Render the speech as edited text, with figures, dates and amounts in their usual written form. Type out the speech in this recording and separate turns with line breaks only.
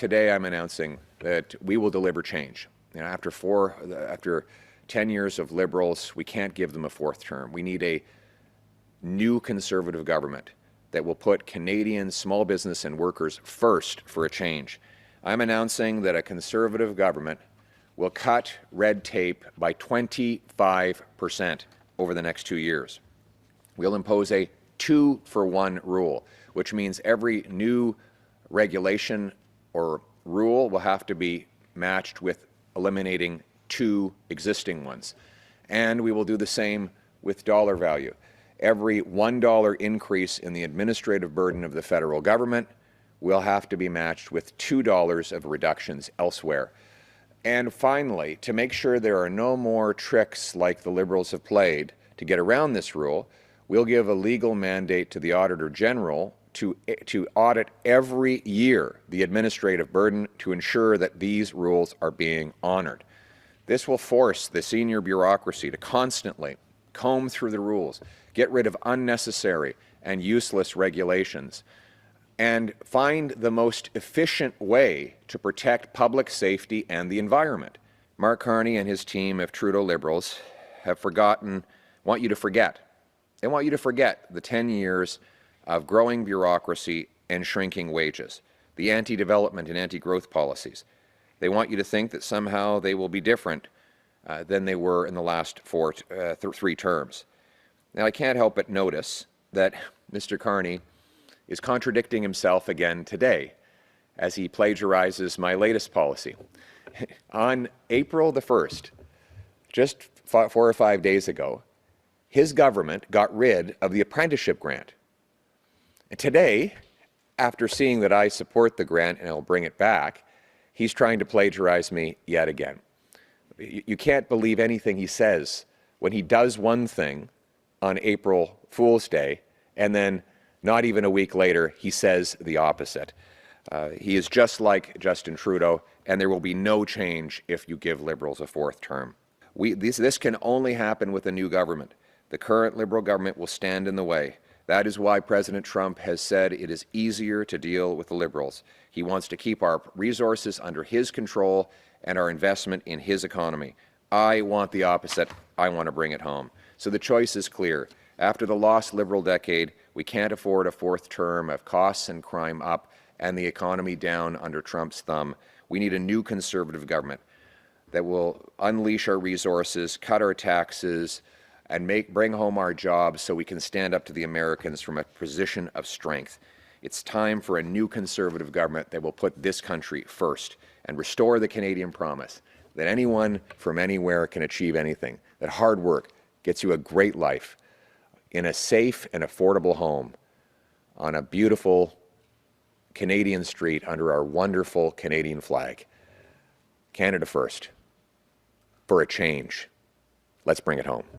today I'm announcing that we will deliver change. You know, after 10 years of Liberals, we can't give them a fourth term. We need a new Conservative government that will put Canadian small business and workers first for a change. I'm announcing that a Conservative government will cut red tape by 25% over the next 2 years. We'll impose a 2-for-1 rule, which means every new regulation or rule will have to be matched with eliminating 2 existing ones. And we will do the same with dollar value. Every $1 increase in the administrative burden of the federal government will have to be matched with $2 of reductions elsewhere. And finally, to make sure there are no more tricks like the Liberals have played to get around this rule, we'll give a legal mandate to the Auditor General to audit every year the administrative burden to ensure that these rules are being honored. This will force the senior bureaucracy to constantly comb through the rules, get rid of unnecessary and useless regulations, and find the most efficient way to protect public safety and the environment. Mark Carney and his team of Trudeau Liberals want you to forget. They want you to forget the 10 years of growing bureaucracy and shrinking wages, the anti-development and anti-growth policies. They want you to think that somehow they will be different than they were in the last 3 terms. Now, I can't help but notice that Mr. Carney is contradicting himself again today as he plagiarizes my latest policy. On April the 1st, just 4 or 5 days ago, his government got rid of the apprenticeship grant. And today, after seeing that I support the grant and I'll bring it back, he's trying to plagiarize me yet again. You can't believe anything he says when he does one thing on April Fool's Day, and then not even a week later, he says the opposite. He is just like Justin Trudeau, and there will be no change if you give Liberals a 4th term. This can only happen with a new government. The current Liberal government will stand in the way. That is why President Trump has said it is easier to deal with the Liberals. He wants to keep our resources under his control and our investment in his economy. I want the opposite. I want to bring it home. So the choice is clear. After the lost Liberal decade, we can't afford a 4th term of costs and crime up and the economy down under Trump's thumb. We need a new Conservative government that will unleash our resources, cut our taxes, and bring home our jobs so we can stand up to the Americans from a position of strength. It's time for a new Conservative government that will put this country first and restore the Canadian promise that anyone from anywhere can achieve anything, that hard work gets you a great life in a safe and affordable home on a beautiful Canadian street under our wonderful Canadian flag. Canada first. For a change. Let's bring it home.